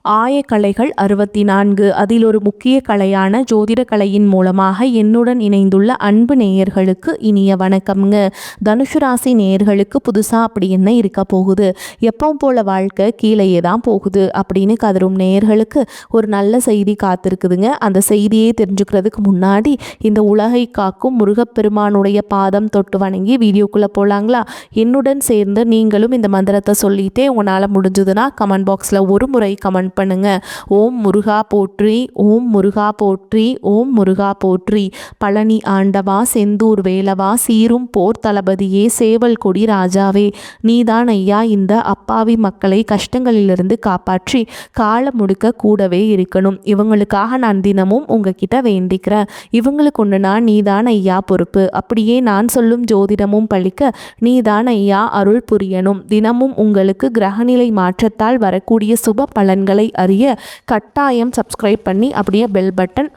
ஆயக்கலைகள் 64 அதில் ஒரு முக்கிய கலையான ஜோதிட கலையின் மூலமாக என்னுடன் இணைந்துள்ள அன்பு நேயர்களுக்கு இனிய வணக்கம்ங்க. தனுசு ராசி நேயர்களுக்கு புதுசாக அப்படி என்ன இருக்க போகுது, எப்பவும் போல வாழ்க்கை கீழேயே தான் போகுது அப்படின்னு கதரும் நேயர்களுக்கு ஒரு நல்ல செய்தி காத்திருக்குதுங்க. அந்த செய்தியை தெரிஞ்சுக்கிறதுக்கு முன்னாடி இந்த உலகை காக்கும் முருகப்பெருமானுடைய பாதம் தொட்டு வணங்கி வீடியோக்குள்ளே போகலாங்களா? என்னுடன் சேர்ந்து நீங்களும் இந்த மந்திரத்தை சொல்லிட்டே உங்களால் முடிஞ்சதுன்னா கமெண்ட் பாக்ஸில் ஒரு முறை கமெண்ட் பண்ணுங்க. ஓம் முருகா போற்றி, ஓம் முருகா போற்றி, ஓம் முருகா போற்றி. பழனி ஆண்டவா, செந்தூர் வேலவா, சீரும் போர் தளபதியே, சேவல் கொடி ராஜாவே, நீதான் ஐயா இந்த அப்பாவி மக்களை கஷ்டங்களிலிருந்து காப்பாற்றி காலம் முழுக்க கூடவே இருக்கணும். இவங்களுக்காக நான் தினமும் உங்ககிட்ட வேண்டிக்கிறேன். இவங்களுக்கு ஒன்றுனா நீதான் ஐயா பொறுப்பு. அப்படியே நான் சொல்லும் ஜோதிடமும் பழிக்க நீதான் ஐயா அருள் புரியணும். தினமும் உங்களுக்கு கிரகநிலை மாற்றத்தால் வரக்கூடிய சுப பலன்களை அறிய கட்டாயம் சப்ஸ்கிரைப் பண்ணி அப்படியே பெல் பட்டன்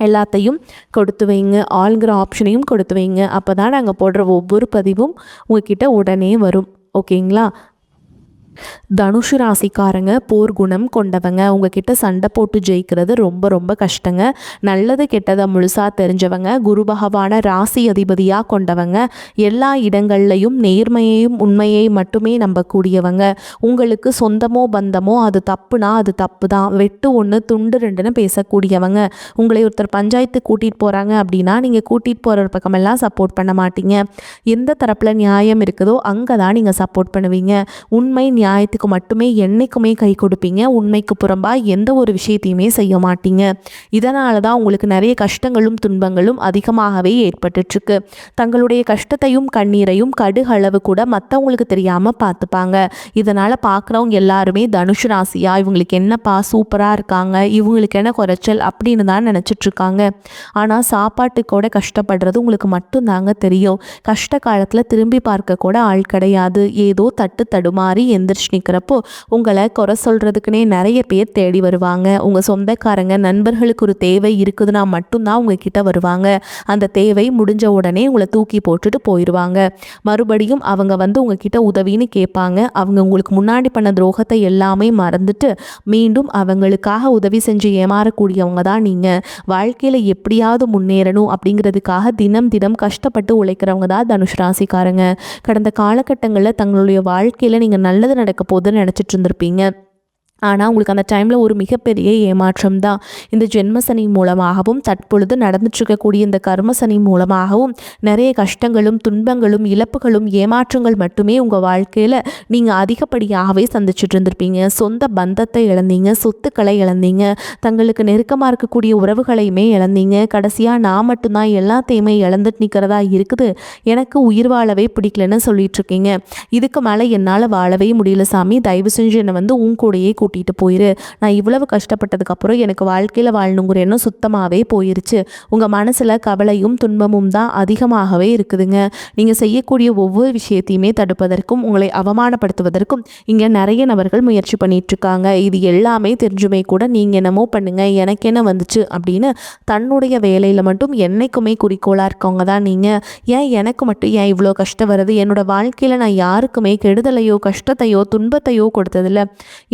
எல்லாத்தையும் கொடுத்து வைங்க, ஆல்ங்கிற ஆப்ஷனையும் கொடுத்து வைங்க. அப்போ தான் நாங்கள் போடுற ஒவ்வொரு பதிவும் உங்ககிட்ட உடனே வரும். ஓகேங்களா? தனுஷு ராசிக்காரங்க போர் குணம் கொண்டவங்க. உங்ககிட்ட சண்டை போட்டு ஜெயிக்கிறது ரொம்ப ரொம்ப கஷ்டங்க. நல்லது கெட்டதை முழுசாக தெரிஞ்சவங்க, குரு பகவான ராசி அதிபதியாக கொண்டவங்க, எல்லா இடங்கள்லையும் நேர்மையையும் உண்மையை மட்டுமே நம்பக்கூடியவங்க. உங்களுக்கு சொந்தமோ பந்தமோ அது தப்புனா அது தப்பு தான், வெட்டு ஒன்று துண்டு ரெண்டுன்னு பேசக்கூடியவங்க. உங்களை ஒருத்தர் பஞ்சாயத்து கூட்டிகிட்டு போகிறாங்க அப்படின்னா நீங்கள் கூட்டிகிட்டு போகிற பக்கமெல்லாம் சப்போர்ட் பண்ண மாட்டீங்க. எந்த தரப்பில் நியாயம் இருக்குதோ அங்கே தான் நீங்கள் சப்போர்ட் பண்ணுவீங்க. உண்மை நியாயத்துக்கு மட்டுமே என்னைக்குமே கை கொடுப்பீங்க. உண்மைக்கு புறம்பா எந்த ஒரு விஷயத்தையுமே செய்ய மாட்டீங்க. இதனால தான் உங்களுக்கு நிறைய கஷ்டங்களும் துன்பங்களும் அதிகமாகவே ஏற்பட்டுருக்கு. தங்களுடைய கஷ்டத்தையும் கண்ணீரையும் கடுகளவு கூட மற்றவங்களுக்கு தெரியாமல் பார்த்துப்பாங்க. இதனால் பார்க்குறவங்க எல்லாருமே தனுஷு ராசியா, இவங்களுக்கு என்னப்பா சூப்பராக இருக்காங்க, இவங்களுக்கு என்ன குறைச்சல் அப்படின்னு தான் நினச்சிட்ருக்காங்க. ஆனால் சாப்பாட்டுக்கூட கஷ்டப்படுறது உங்களுக்கு மட்டும்தாங்க தெரியும். கஷ்ட காலத்தில் திரும்பி பார்க்க கூட ஆள் கிடையாது. ஏதோ தட்டு தடுமாறி எந்திரிச்சு நிற்கிறப்போ உங்களை குறை சொல்கிறதுக்குனே நிறைய பேர் தேடி வருவாங்க. உங்கள் சொந்தக்காரங்க நண்பர்களுக்கு ஒரு தேவை இருக்குதுன்னா மட்டும்தான் உங்ககிட்ட வருவாங்க. அந்த தேவை முடிஞ்ச உடனே உங்களை தூக்கி போட்டுட்டு போயிடுவாங்க. மறுபடியும் அவங்க வந்து உங்ககிட்ட உதவின்னு கேட்பாங்க. அவங்க உங்களுக்கு முன்னாடி பண்ண துரோகத்தை எல்லாமே மறந்துட்டு மீண்டும் அவங்களுக்காக உதவி செஞ்சு ஏமாறக்கூடியவங்க தான் நீங்கள். வாழ்க்கையில் எப்படியாவது முன்னேறணும் அப்படிங்கிறதுக்காக தினம் தினம் கஷ்டப்பட்டு உழைக்கிறவங்க தான் தனுஷ் ராசிக்காரங்க. கடந்த காலகட்டங்களில் தங்களுடைய வாழ்க்கையில் நீங்கள் நல்லது நடக்க போதுன்னு நினச்சிட்டு இருந்திருப்பீங்க. ஆனால் உங்களுக்கு அந்த டைமில் ஒரு மிகப்பெரிய ஏமாற்றம் தான். இந்த ஜென்மசனி மூலமாகவும் தற்பொழுது நடந்துட்டுருக்கக்கூடிய இந்த கர்மசனி மூலமாகவும் நிறைய கஷ்டங்களும் துன்பங்களும் இழப்புகளும் ஏமாற்றங்கள் மட்டுமே உங்கள் வாழ்க்கையில் நீங்கள் அதிகப்படியாகவே சந்திச்சுட்டு இருந்திருப்பீங்க. சொந்த பந்தத்தை இழந்தீங்க, சொத்துக்களை இழந்தீங்க, தங்களுக்கு நெருக்கமாக இருக்கக்கூடிய உறவுகளையுமே இழந்தீங்க. கடைசியாக நான் மட்டும்தான் எல்லாத்தையுமே இழந்துட்டு நிற்கிறதா இருக்குது, எனக்கு உயிர் வாழவே பிடிக்கலன்னு சொல்லிட்டு இருக்கீங்க. இதுக்கு மேலே என்னால் வாழவே முடியல சாமி, தயவு செஞ்சு என்னை வந்து உன் கூடையே கூட்டிகிட்டு போயிரு. நான் இவ்வளவு கஷ்டப்பட்டதுக்கப்புறம் எனக்கு வாழ்க்கையில் வாழணுங்கிற எண்ணம் சுத்தமாகவே போயிருச்சு. உங்கள் மனசில் கவலையும் துன்பமும் தான் அதிகமாகவே இருக்குதுங்க. நீங்கள் செய்யக்கூடிய ஒவ்வொரு விஷயத்தையுமே தடுப்பதற்கும் உங்களை அவமானப்படுத்துவதற்கும் இங்கே நிறைய நபர்கள் முயற்சி பண்ணிகிட்ருக்காங்க. இது எல்லாமே தெரிஞ்சுமே கூட நீங்கள் என்னமோ பண்ணுங்கள், எனக்கு என்ன வந்துச்சு அப்படின்னு தன்னுடைய வேலையில் மட்டும் என்னைக்குமே குறிக்கோளாக இருக்கவங்க தான் நீங்கள். ஏன் எனக்கு மட்டும் ஏன் இவ்வளோ கஷ்டம் வருது, என்னோடய வாழ்க்கையில் நான் யாருக்குமே கெடுதலையோ கஷ்டத்தையோ துன்பத்தையோ கொடுத்ததில்ல,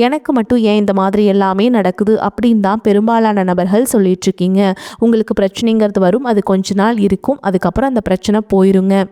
எனக்கு மட்டும் ஏன் இந்த மாதிரி எல்லாமே நடக்குது அப்படின்னு தான் பெரும்பாலான நபர்கள் சொல்லிட்டு இருக்கீங்க. உங்களுக்கு பிரச்சனைங்கிறது வரும், அது கொஞ்ச நாள் இருக்கும், அதுக்கப்புறம் அந்த பிரச்சனை போயிருங்க.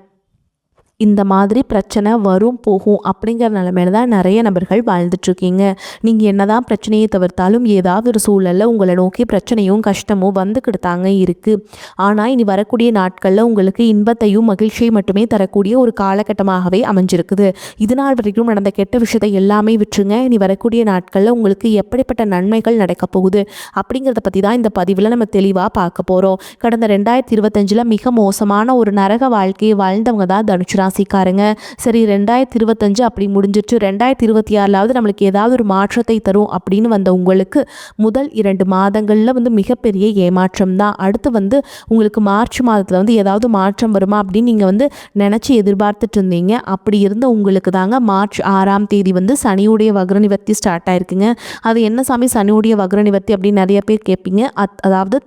இந்த மாதிரி பிரச்சனை வரும் போகும் அப்படிங்கிற நிலைமையில தான் நிறைய நபர்கள் வாழ்ந்துட்டுருக்கீங்க. நீங்கள் என்ன தான் பிரச்சனையை தவிர்த்தாலும் ஏதாவது ஒரு சூழலில் உங்களை நோக்கி பிரச்சனையும் கஷ்டமும் வந்துக்கிட்டு தாங்க இருக்குது. ஆனால் இனி வரக்கூடிய நாட்களில் உங்களுக்கு இன்பத்தையும் மகிழ்ச்சியை மட்டுமே தரக்கூடிய ஒரு காலகட்டமாகவே அமைஞ்சிருக்குது. இது நாள் வரைக்கும் நடந்த கெட்ட விஷயத்தை எல்லாமே விட்டுருங்க. இனி வரக்கூடிய நாட்களில் உங்களுக்கு எப்படிப்பட்ட நன்மைகள் நடக்க போகுது அப்படிங்கிறத பற்றி தான் இந்த பதிவில் நம்ம தெளிவாக பார்க்க போகிறோம். கடந்த 2025 மிக மோசமான ஒரு நரக வாழ்க்கையை வாழ்ந்தவங்க தான் தனுஷு ராசிக்காரங்க. சரி, 2025 அப்படி முடிஞ்சிட்டு 2026 நம்மளுக்கு ஏதாவது ஒரு மாற்றத்தை தரும் அப்படின்னு வந்த உங்களுக்கு முதல் 2 மாதங்களில் வந்து மிகப்பெரிய ஏமாற்றம் தான். அடுத்து வந்து உங்களுக்கு மார்ச் மாதத்தில் வந்து ஏதாவது மாற்றம் வருமா அப்படின்னு நீங்கள் வந்து நினச்சி எதிர்பார்த்துட்டு இருந்தீங்க. அப்படி இருந்த உங்களுக்கு தாங்க மார்ச் 6ஆம் தேதி வந்து சனியுடைய வக்ர நிவர்த்தி ஸ்டார்ட் ஆயிருக்குங்க. அது என்ன சாமி சனியுடைய வக்ர நிவர்த்தி அப்படின்னு நிறைய பேர் கேட்பீங்க. அதாவது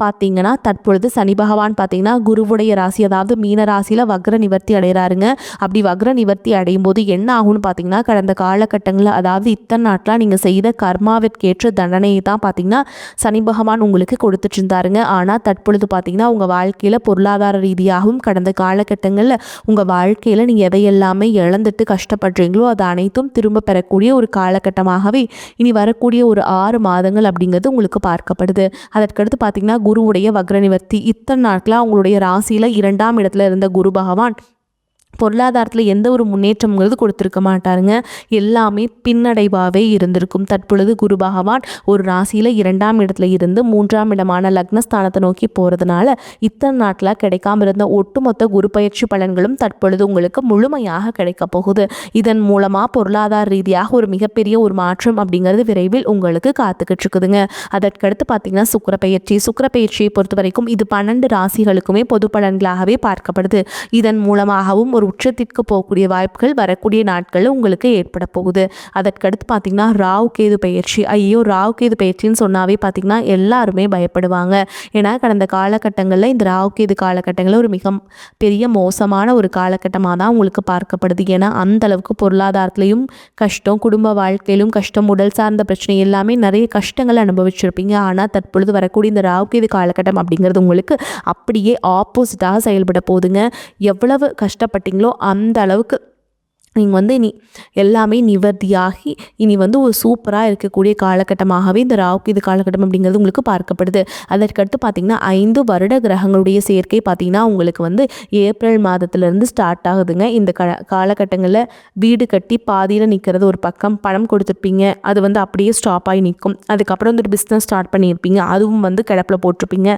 பார்த்தீங்கன்னா தற்பொழுது சனி பகவான் பார்த்தீங்கன்னா குருவுடைய ராசி அதாவது மீன ராசியில் வக்ர நிவர்த்தி அடைகிறாருங்க. அப்படி வக்ர நிவர்த்தி அடையும் போது என்ன ஆகும்னு பார்த்தீங்கன்னா கடந்த காலகட்டங்களில் அதாவது இத்தனை நாட்களாக நீங்கள் செய்த கர்மாவிற்கேற்ற தண்டனையை தான் பார்த்தீங்கன்னா சனி பகவான் உங்களுக்கு கொடுத்துட்டு இருந்தாருங்க. ஆனால் தற்பொழுது பார்த்தீங்கன்னா உங்கள் வாழ்க்கையில் பொருளாதார ரீதியாகவும் கடந்த காலகட்டங்களில் உங்கள் வாழ்க்கையில் நீங்கள் எதையெல்லாமே இழந்துட்டு கஷ்டப்படுறீங்களோ அது அனைத்தும் திரும்ப பெறக்கூடிய ஒரு காலகட்டமாகவே இனி வரக்கூடிய ஒரு 6 மாதங்கள் அப்படிங்கிறது உங்களுக்கு பார்க்கப்படுது. அதற்கடுத்து பார்த்தீங்கன்னா குருவுடைய வக்ர நிவர்த்தி இத்தனை நாட்களாக உங்களுடைய ராசியில் 2ஆம் இடத்துல இருந்த குரு பகவான் பொருளாதாரத்தில் எந்த ஒரு முன்னேற்றம்ங்கிறது கொடுத்துருக்க மாட்டாருங்க. எல்லாமே பின்னடைவாகவே இருந்திருக்கும். தற்பொழுது குரு பகவான் ஒரு ராசியில் 2ஆம் இடத்துல இருந்து 3ஆம் இடமான லக்னஸ்தானத்தை நோக்கி போகிறதுனால இத்தனை நாட்களாக கிடைக்காம இருந்த ஒட்டுமொத்த குரு பயிற்சி பலன்களும் தற்பொழுது உங்களுக்கு முழுமையாக கிடைக்க போகுது. இதன் மூலமாக பொருளாதார ரீதியாக ஒரு மிகப்பெரிய ஒரு மாற்றம் அப்படிங்கிறது விரைவில் உங்களுக்கு காத்துக்கிட்டு இருக்குதுங்க. அதற்கடுத்து பார்த்தீங்கன்னா சுக்கிர பயிற்சியை பொறுத்த வரைக்கும் இது 12 ராசிகளுக்குமே பொது பலன்களாகவே பார்க்கப்படுது. இதன் மூலமாகவும் ஒரு உச்சத்திற்கு போகக்கூடிய வாய்ப்புகள் வரக்கூடிய நாட்களில் உங்களுக்கு ஏற்பட போகுது. அதற்கடுத்து பார்த்தீங்கன்னா ராகு கேது பயிற்சி. ஐயோ, ராகு கேது பயிற்சின்னு சொன்னாவே பார்த்தீங்கன்னா எல்லாருமே பயப்படுவாங்க. ஏன்னா கடந்த காலகட்டங்களில் இந்த ராகு கேது காலகட்டங்களில் ஒரு மிக பெரிய மோசமான ஒரு காலகட்டமாக தான் உங்களுக்கு பார்க்கப்படுது. ஏன்னா அந்த அளவுக்கு பொருளாதாரத்திலையும் கஷ்டம், குடும்ப வாழ்க்கையிலும் கஷ்டம், உடல் சார்ந்த பிரச்சனை எல்லாமே நிறைய கஷ்டங்கள் அனுபவிச்சிருப்பீங்க. ஆனால் தற்பொழுது வரக்கூடிய இந்த ராகு கேது காலகட்டம் அப்படிங்கிறது உங்களுக்கு அப்படியே ஆப்போசிட்டாக செயல்பட போகுதுங்க. எவ்வளவு கஷ்டப்பட்டீங்களோ அந்த அளவுக்கு நீங்கள் இனி எல்லாமே நிவர்த்தியாகி இனி ஒரு சூப்பராக இருக்கக்கூடிய காலகட்டமாகவே இந்த ராகு கேது காலகட்டம் அப்படிங்கிறது உங்களுக்கு பார்க்கப்படுது. அதற்கடுத்து பார்த்திங்கன்னா 5 வருட கிரகங்களுடைய சேர்க்கை பார்த்திங்கன்னா உங்களுக்கு ஏப்ரல் மாதத்துலேருந்து ஸ்டார்ட் ஆகுதுங்க. இந்த காலகட்டங்களில் வீடு கட்டி பாதியில் நிற்கிறது ஒரு பக்கம், பணம் கொடுத்துருப்பீங்க அது அப்படியே ஸ்டாப் ஆகி நிற்கும். அதுக்கப்புறம் ஒரு பிஸ்னஸ் ஸ்டார்ட் பண்ணியிருப்பீங்க, அதுவும் கிடப்பில் போட்டிருப்பீங்க.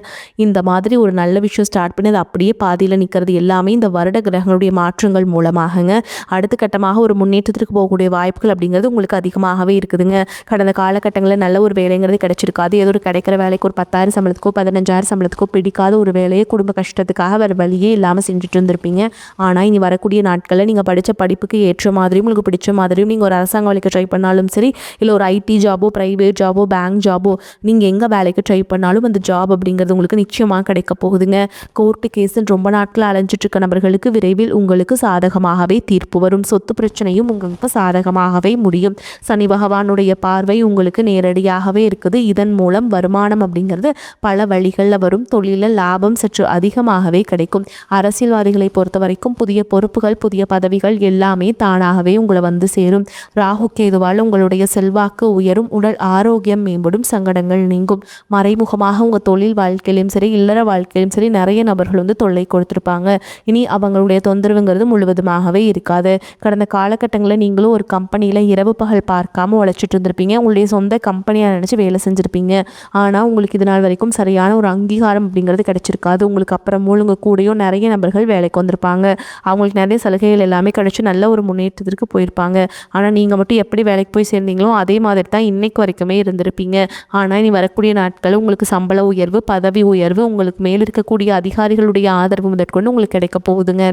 இந்த மாதிரி ஒரு நல்ல விஷயம் ஸ்டார்ட் பண்ணி அது அப்படியே பாதியில் நிற்கிறது எல்லாமே இந்த வருட கிரகங்களுடைய மாற்றங்கள் மூலமாகங்க அடுத்த கட்டமாக ஒரு முன்னேற்றத்திற்கு போகக்கூடிய வாய்ப்புகள் அப்படிங்கிறது உங்களுக்கு அதிகமாகவே இருக்குதுங்க. கடந்த காலகட்டங்களில் நல்ல ஒரு வேலைங்கிறது கிடைச்சிருக்காது. ஏதோ ஒரு கிடைக்கிற வேலைக்கு ஒரு 10,000 சம்பளத்துக்கோ 15,000 சம்பளத்துக்கோ பிடிக்காத ஒரு வேலையை குடும்ப கஷ்டத்துக்காக வேறு வழியே இல்லாமல் செஞ்சுட்டு இருந்திருப்பீங்க. ஆனால் இனி வரக்கூடிய நாட்களில் நீங்கள் படித்த படிப்புக்கு ஏற்ற மாதிரியும் உங்களுக்கு பிடிச்ச மாதிரியும் நீங்கள் ஒரு அரசாங்க வேலைக்கு ட்ரை பண்ணாலும் சரி, இல்லை ஒரு ஐடி ஜாபோ, ப்ரைவேட் ஜாபோ, பேங்க் ஜாபோ, நீங்கள் எங்கே வேலைக்கு ட்ரை பண்ணாலும் அந்த ஜாப் அப்படிங்கிறது உங்களுக்கு நிச்சயமாக கிடைக்க போகுதுங்க. கோர்ட்டு கேஸுன்னு ரொம்ப நாட்கள் அலைஞ்சிட்டு இருக்க நபர்களுக்கு விரைவில் உங்களுக்கு சாதகமாகவே தீர்ப்பு வரும். சொத்து பிரச்சனையும் உங்களுக்கு சாதகமாகவே முடியும். சனி பகவானுடைய பார்வை உங்களுக்கு நேரடியாகவே இருக்குது. இதன் மூலம் வருமானம் அப்படிங்கிறது பல வழிகளில் வரும். தொழிலில் லாபம் சற்று அதிகமாகவே கிடைக்கும். அரசியல்வாதிகளை பொறுத்த வரைக்கும் புதிய பொறுப்புகள், புதிய பதவிகள் எல்லாமே தானாகவே உங்களை சேரும். ராகு கேதுவால் உங்களுடைய செல்வாக்கு உயரும், உடல் ஆரோக்கியம் மேம்படும், சங்கடங்கள் நீங்கும். மறைமுகமாக உங்கள் தொழில் வாழ்க்கையிலும் சரி, இல்லற வாழ்க்கையிலும் சரி நிறைய நபர்கள் தொல்லை கொடுத்துருப்பாங்க. இனி அவங்களுடைய தொந்தரவுங்கிறது முழுவதுமாகவே இருக்காது. கடந்த காலகட்டங்களில் நீங்களும் ஒரு கம்பெனியில் இரவு பகல் பார்க்காம உழைச்சிட்டு இருந்திருப்பீங்க. உங்களுடைய சொந்த கம்பெனியாக நினச்சி வேலை செஞ்சுருப்பீங்க. ஆனால் உங்களுக்கு இது நாள் வரைக்கும் சரியான ஒரு அங்கீகாரம் அப்படிங்கிறது கிடைச்சிருக்காது. உங்களுக்கு அப்புறமும் உங்கள் கூடயும் நிறைய நபர்கள் வேலைக்கு வந்திருப்பாங்க. அவங்களுக்கு நிறைய சலுகைகள் எல்லாமே கிடைச்சி நல்ல ஒரு முன்னேற்றத்திற்கு போயிருப்பாங்க. ஆனால் நீங்கள் மட்டும் எப்படி வேலைக்கு போய் சேர்ந்தீங்களோ அதே மாதிரி தான் இன்னைக்கு வரைக்குமே இருந்திருப்பீங்க. ஆனால் இனி வரக்கூடிய நாட்கள் உங்களுக்கு சம்பள உயர்வு, பதவி உயர்வு, உங்களுக்கு மேல் இருக்கக்கூடிய அதிகாரிகளுடைய ஆதரவு முதற்கொண்டு உங்களுக்கு கிடைக்க போகுதுங்க.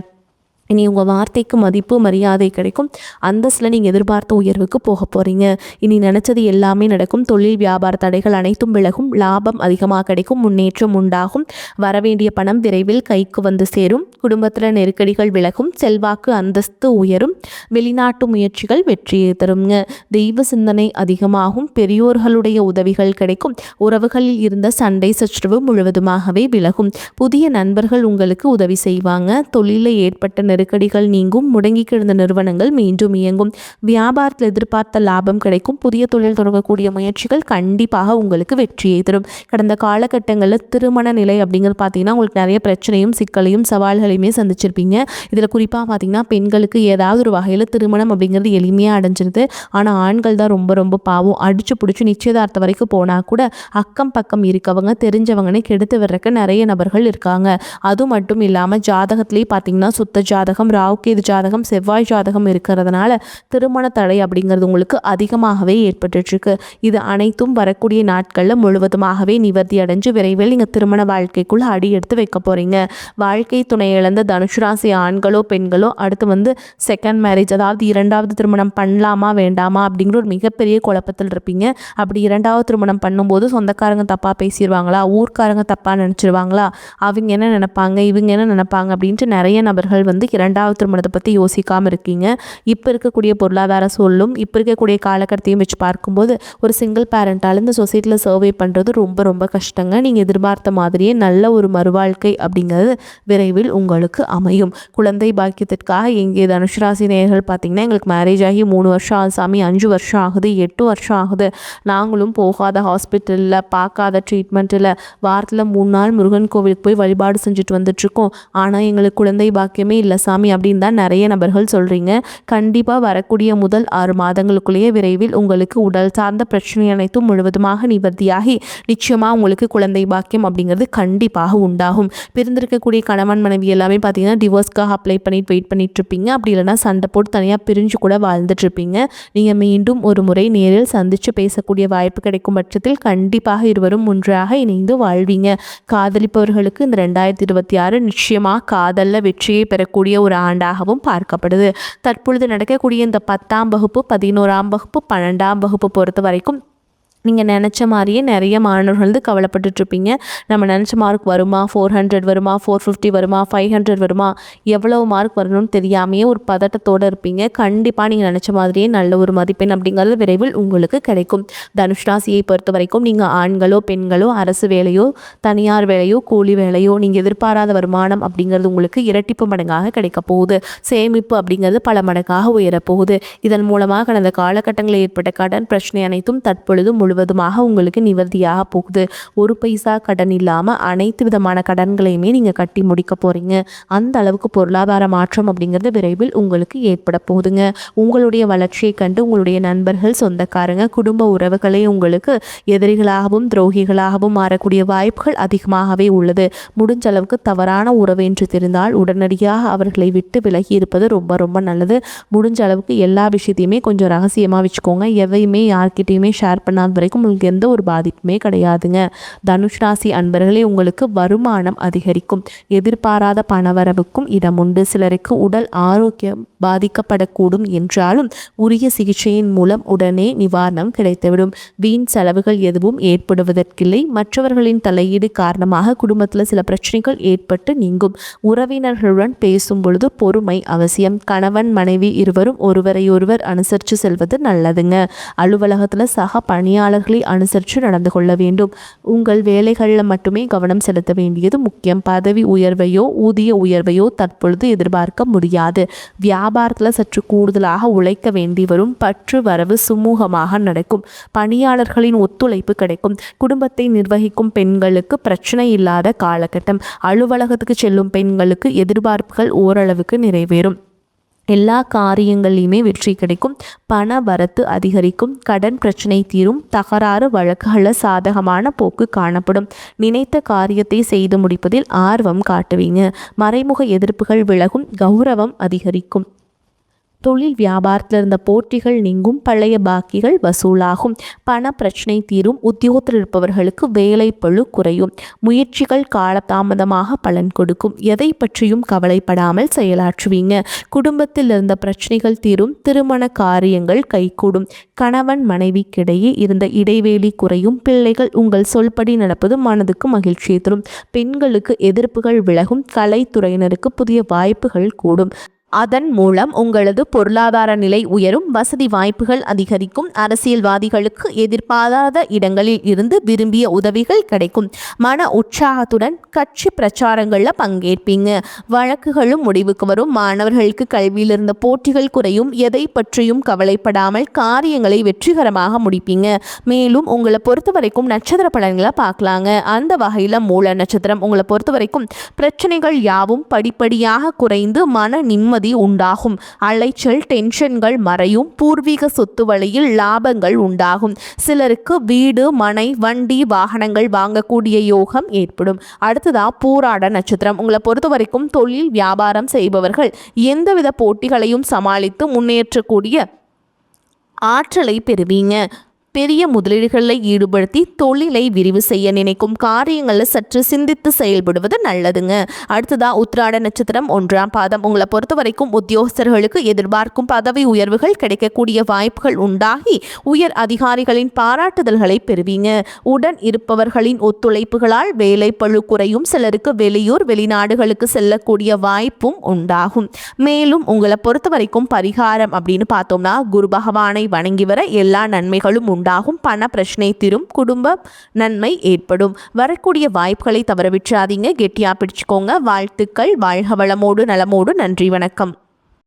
இனி உங்கள் வார்த்தைக்கு மதிப்பு, மரியாதை கிடைக்கும். அந்தஸ்தில் நீங்கள் எதிர்பார்த்த உயர்வுக்கு போக போகிறீங்க. இனி நினச்சது எல்லாமே நடக்கும். தொழில் வியாபார தடைகள் அனைத்தும் விலகும். லாபம் அதிகமாக கிடைக்கும். முன்னேற்றம் உண்டாகும். வரவேண்டிய பணம் விரைவில் கைக்கு சேரும். குடும்பத்தில் நெருக்கடிகள் விலகும். செல்வாக்கு, அந்தஸ்து உயரும். வெளிநாட்டு முயற்சிகள் வெற்றியை தருங்க. தெய்வ சிந்தனை அதிகமாகும். பெரியோர்களுடைய உதவிகள் கிடைக்கும். உறவுகளில் இருந்த சண்டை சச்சரவு முழுவதுமாகவே விலகும். புதிய நண்பர்கள் உங்களுக்கு உதவி செய்வாங்க. தொழிலில் ஏற்பட்ட நெருக்கடிகள் நீங்கும். முடங்கி கிடந்த நிறுவனங்கள் மீண்டும் இயங்கும். வியாபாரத்தில் எதிர்பார்த்த லாபம் கிடைக்கும். புதிய தொழில் தொடங்கக்கூடிய முயற்சிகள் கண்டிப்பாக உங்களுக்கு வெற்றியை தரும். கடந்த காலகட்டங்களில் திருமண நிலை அப்படிங்கிறது பார்த்தீங்கன்னா உங்களுக்கு நிறைய பிரச்சனையும் சிக்கலையும் சவால்களையுமே சந்திச்சிருப்பீங்க. இதில் குறிப்பாக பார்த்தீங்கன்னா பெண்களுக்கு ஏதாவது ஒரு வகையில் திருமணம் அப்படிங்கிறது எளிமையாக அடைஞ்சிருது. ஆனால் ஆண்கள் தான் ரொம்ப ரொம்ப பாவம். அடிச்சு பிடிச்சி நிச்சயதார்த்தம் வரைக்கும் போனால் கூட அக்கம் பக்கம் இருக்கவங்க, தெரிஞ்சவங்கன்னு கெடுத்து வர்றதுக்கு நிறைய நபர்கள் இருக்காங்க. அது மட்டும் இல்லாமல் ஜாதகத்திலே பார்த்தீங்கன்னா சுத்த ஜாதகம், ராவுகேது ஜாதகம், செவ்வாய் ஜாதகம் இருக்கிறதுனால திருமண தடை அப்படிங்கிறது உங்களுக்கு அதிகமாகவே ஏற்பட்டுருக்கு. இது அனைத்தும் வரக்கூடிய நாட்களில் முழுவதுமாகவே நிவர்த்தி அடைஞ்சு விரைவில் நீங்கள் திருமண வாழ்க்கைக்குள்ள அடி எடுத்து வைக்க போகிறீங்க. வாழ்க்கை துணை இழந்த தனுசு ராசி ஆண்களோ பெண்களோ அடுத்து செகண்ட் மேரேஜ், அதாவது இரண்டாவது திருமணம் பண்ணலாமா வேண்டாமா அப்படிங்கிற ஒரு மிகப்பெரிய குழப்பத்தில் இருப்பீங்க. அப்படி இரண்டாவது திருமணம் பண்ணும்போது சொந்தக்காரங்க தப்பாக பேசிடுவாங்களா, ஊர்க்காரங்க தப்பாக நினச்சிருவாங்களா, அவங்க என்ன நினைப்பாங்க, இவங்க என்ன நினைப்பாங்க அப்படின்ட்டு நிறைய நபர்கள் இரண்டாவது திருமணத்தை பற்றி யோசிக்காமல் இருக்கீங்க. இப்போ இருக்கக்கூடிய பொருளாதார சூழலும் இப்போ இருக்கக்கூடிய காலகட்டத்தையும் வச்சு பார்க்கும்போது ஒரு சிங்கிள் பேரண்டால் இந்த சொசைட்டியில் சர்வே பண்ணுறது ரொம்ப ரொம்ப கஷ்டங்க. நீங்கள் எதிர்பார்த்த மாதிரியே நல்ல ஒரு மறுவாழ்க்கை அப்படிங்கிறது விரைவில் உங்களுக்கு அமையும். குழந்தை பாக்கியத்திற்காக எங்கே தனுசு ராசி நேயர்கள் பார்த்தீங்கன்னா, எங்களுக்கு மேரேஜ் ஆகி 3 வருஷம் ஆகுது சாமி, 5 வருஷம் ஆகுது, 8 வருஷம் ஆகுது, நாங்களும் போகாத ஹாஸ்பிட்டலில் பார்க்காத ட்ரீட்மெண்ட்டில் வாரத்தில் 3 நாள் முருகன் கோவிலுக்கு போய் வழிபாடு செஞ்சுட்டு வந்துட்டுருக்கோம், ஆனால் எங்களுக்கு குழந்தை பாக்கியமே இல்லை சாமி அப்படின்னு தான் நிறைய நபர்கள் சொல்கிறீங்க. கண்டிப்பாக வரக்கூடிய முதல் 6 மாதங்களுக்குள்ளேயே விரைவில் உங்களுக்கு உடல் சார்ந்த பிரச்சனை அனைத்தும் முழுவதுமாக நிவர்த்தியாகி நிச்சயமாக உங்களுக்கு குழந்தை பாக்கியம் அப்படிங்கிறது கண்டிப்பாக உண்டாகும். பிரிந்திருக்கக்கூடிய கணவன் மனைவி எல்லாமே பார்த்தீங்கன்னா டிவோர்ஸ்க்காக அப்ளை பண்ணிட்டு வெயிட் பண்ணிட்டு இருப்பீங்க. அப்படி இல்லைனா சண்டை போட்டு தனியாக பிரிஞ்சு கூட வாழ்ந்துட்டு இருப்பீங்க. நீங்கள் மீண்டும் ஒரு முறை நேரில் சந்தித்து பேசக்கூடிய வாய்ப்பு கிடைக்கும் பட்சத்தில் கண்டிப்பாக இருவரும் ஒன்றாக இணைந்து வாழ்வீங்க. காதலிப்பவர்களுக்கு இந்த 2026 நிச்சயமாக காதலில் வெற்றியை பெறக்கூடிய ஒரு ஆண்டாகவும் பார்க்கப்படுது. தற்பொழுது நடக்கக்கூடிய இந்த 10ஆம் வகுப்பு, 11ஆம் வகுப்பு, 12ஆம் வகுப்பு பொறுத்த வரைக்கும் நீங்கள் நினச்ச மாதிரியே நிறைய மாணவர்கள் கவலைப்பட்டுட்ருப்பீங்க. நம்ம நினச்ச மார்க் வருமா, 400 வருமா, 450 வருமா, 500 வருமா, எவ்வளோ மார்க் வரணும்னு தெரியாமையே ஒரு பதட்டத்தோடு இருப்பீங்க. கண்டிப்பாக நீங்கள் நினச்ச மாதிரியே நல்ல ஒரு மதிப்பெண் அப்படிங்கிறது விரைவில் உங்களுக்கு கிடைக்கும். தனுஷ் ராசியை பொறுத்த வரைக்கும் நீங்கள் ஆண்களோ பெண்களோ அரசு வேலையோ தனியார் வேலையோ கூலி வேலையோ நீங்கள் எதிர்பாராத வருமானம் அப்படிங்கிறது உங்களுக்கு இரட்டிப்பு மடங்காக கிடைக்க போகுது. சேமிப்பு அப்படிங்கிறது பல மடங்காக உயரப்போகுது. இதன் மூலமாக கடந்த காலகட்டங்களில் ஏற்பட்ட கடன் பிரச்சனை அனைத்தும் தற்பொழுது முழுவதுமாக உங்களுக்கு நிவர்த்தியாக போகுது. ஒரு பைசா கடன் இல்லாமல் அனைத்து விதமான கடன்களையுமே நீங்கள் கட்டி முடிக்க போகிறீங்க. அந்த அளவுக்கு பொருளாதார மாற்றம் அப்படிங்கிறது விரைவில் உங்களுக்கு ஏற்பட போகுதுங்க. உங்களுடைய வளர்ச்சியை கண்டு உங்களுடைய நண்பர்கள், சொந்தக்காரங்க, குடும்ப உறவுகளே உங்களுக்கு எதிரிகளாகவும் துரோகிகளாகவும் மாறக்கூடிய வாய்ப்புகள் அதிகமாகவே உள்ளது. முடிஞ்ச அளவுக்கு தவறான உறவு என்று தெரிந்தால் உடனடியாக அவர்களை விட்டு விலகி இருப்பது ரொம்ப ரொம்ப நல்லது. முடிஞ்ச அளவுக்கு எல்லா விஷயத்தையுமே கொஞ்சம் ரகசியமாக வச்சுக்கோங்க. எதையுமே யார்கிட்டையுமே ஷேர் பண்ணாத வரைக்கும் உங்களுக்கு எந்த ஒரு பாதிப்புமே கிடையாதுங்க. தனுஷ் ராசி அன்பர்களே, உங்களுக்கு வருமானம் அதிகரிக்கும். எதிர்பாராத பணவரவுக்கும் இடம் உண்டு. சிலருக்கு உடல் ஆரோக்கியம் பாதிக்கப்படக்கூடும் என்றாலும் உரிய சிகிச்சையின் மூலம் உடனே நிவாரணம் கிடைத்துவிடும். வீண் செலவுகள் எதுவும் ஏற்படுவதற்கில்லை. மற்றவர்களின் தலையீடு காரணமாக குடும்பத்தில் சில பிரச்சனைகள் ஏற்பட்டு நீங்கும். உறவினர்களுடன் பேசும் பொழுது பொறுமை அவசியம். கணவன் மனைவி இருவரும் ஒருவரையொருவர் அனுசரித்து செல்வது நல்லதுங்க. அலுவலகத்தில் சக பணியாளர்களை அனுசரித்து நடந்து கொள்ள வேண்டும். உங்கள் வேலைகளில் மட்டுமே கவனம் செலுத்த வேண்டியது முக்கியம். பதவி உயர்வையோ ஊதிய உயர்வையோ தற்பொழுது எதிர்பார்க்க முடியாது. வியாபாரத்தில் சற்று கூடுதலாக உழைக்க வேண்டி வரும். பற்று வரவு சுமூகமாக நடக்கும். பணியாளர்களின் ஒத்துழைப்பு கிடைக்கும். குடும்பத்தை நிர்வகிக்கும் பெண்களுக்கு பிரச்சனை இல்லாத காலகட்டம். அலுவலகத்துக்கு செல்லும் பெண்களுக்கு எதிர்பார்ப்புகள் ஓரளவுக்கு நிறைவேறும். எல்லா காரியங்களையுமே வெற்றி கிடைக்கும். பண வரத்து அதிகரிக்கும். கடன் பிரச்சனை தீரும். தகராறு வழக்குகளில் சாதகமான போக்கு காணப்படும். நினைத்த காரியத்தை செய்து முடிப்பதில் ஆர்வம் காட்டுவீங்க. மறைமுக எதிர்ப்புகள் விலகும். கௌரவம் அதிகரிக்கும். தொழில் வியாபாரத்தில் இருந்த போட்டிகள் நீங்கும். பழைய பாக்கிகள் வசூலாகும். பண பிரச்சனை தீரும். உத்தியோகத்தில் இருப்பவர்களுக்கு வேலை பளு குறையும். முயற்சிகள் காலதாமதமாக பலன் கொடுக்கும். எதை பற்றியும் கவலைப்படாமல் செயலாற்றுவீங்க. குடும்பத்தில் இருந்த பிரச்சனைகள் தீரும். திருமண காரியங்கள் கைகூடும். கணவன் மனைவிக்கிடையே இருந்த இடைவேளை குறையும். பிள்ளைகள் உங்கள் சொல்படி நடப்பது மனதுக்கு மகிழ்ச்சியை தரும். பெண்களுக்கு எதிர்ப்புகள் விலகும். கலைத்துறையினருக்கு புதிய வாய்ப்புகள் கூடும். அதன் மூலம் உங்களது பொருளாதார நிலை உயரும். வசதி வாய்ப்புகள் அதிகரிக்கும். அரசியல்வாதிகளுக்கு எதிர்பாராத இடங்களில் இருந்து விரும்பிய உதவிகள் கிடைக்கும். மன உற்சாகத்துடன் கட்சி பிரச்சாரங்களில் பங்கேற்பீங்க. வழக்குகளும் முடிவுக்கு வரும். மாணவர்களுக்கு கல்வியில் இருந்த போட்டிகள் குறையும். எதை பற்றியும் கவலைப்படாமல் காரியங்களை வெற்றிகரமாக முடிப்பீங்க. மேலும் உங்களை பொறுத்த வரைக்கும் நட்சத்திர பலன்களை பார்க்கலாங்க. அந்த வகையில் மூல நட்சத்திரம் உங்களை பொறுத்த வரைக்கும் பிரச்சனைகள் யாவும் படிப்படியாக குறைந்து மன நிம்மதி நிம்மதி உண்டாகும். அலைச்சல் டென்ஷன்கள் மறையும். பூர்வீக சொத்து வழியில் லாபங்கள் உண்டாகும். சிலருக்கு வீடு மனை வண்டி வாகனங்கள் வாங்கக்கூடிய யோகம் ஏற்படும். அடுத்ததா பூராட நட்சத்திரம். உங்களை பொறுத்த வரைக்கும் தொழில் வியாபாரம் செய்பவர்கள் எந்தவித போட்டிகளையும் சமாளித்து முன்னேற்றக்கூடிய ஆற்றலை பெறுவீங்க. பெரிய முதலீடுகளில் ஈடுபடுத்தி தொழிலை விரிவு செய்ய நினைக்கும் காரியங்களில் சற்று சிந்தித்து செயல்படுவது நல்லதுங்க. அடுத்ததா உத்திராட நட்சத்திரம் 1ஆம் பாதம். உங்களை பொறுத்த வரைக்கும் உத்தியோகஸ்தர்களுக்கு எதிர்பார்க்கும் பதவி உயர்வுகள் கிடைக்கக்கூடிய வாய்ப்புகள் உண்டாகி உயர் அதிகாரிகளின் பாராட்டுதல்களை பெறுவீங்க. உடன் இருப்பவர்களின் ஒத்துழைப்புகளால் வேலை பழு குறையும். சிலருக்கு வெளியூர் வெளிநாடுகளுக்கு செல்லக்கூடிய வாய்ப்பும் உண்டாகும். மேலும் உங்களை பொறுத்த வரைக்கும் பரிகாரம் அப்படின்னு பார்த்தோம்னா குரு பகவானை வணங்கி வர எல்லா நன்மைகளும் உண்டாகும். பண பிரச்சனை தீரும். குடும்ப நன்மை ஏற்படும். வரக்கூடிய வாய்ப்புகளை தவற விட்டுறாதீங்க. கெட்டியா பிடிச்சுக்கோங்க. வாழ்த்துக்கள். வாழ்க வளமோடு நலமோடு. நன்றி, வணக்கம்.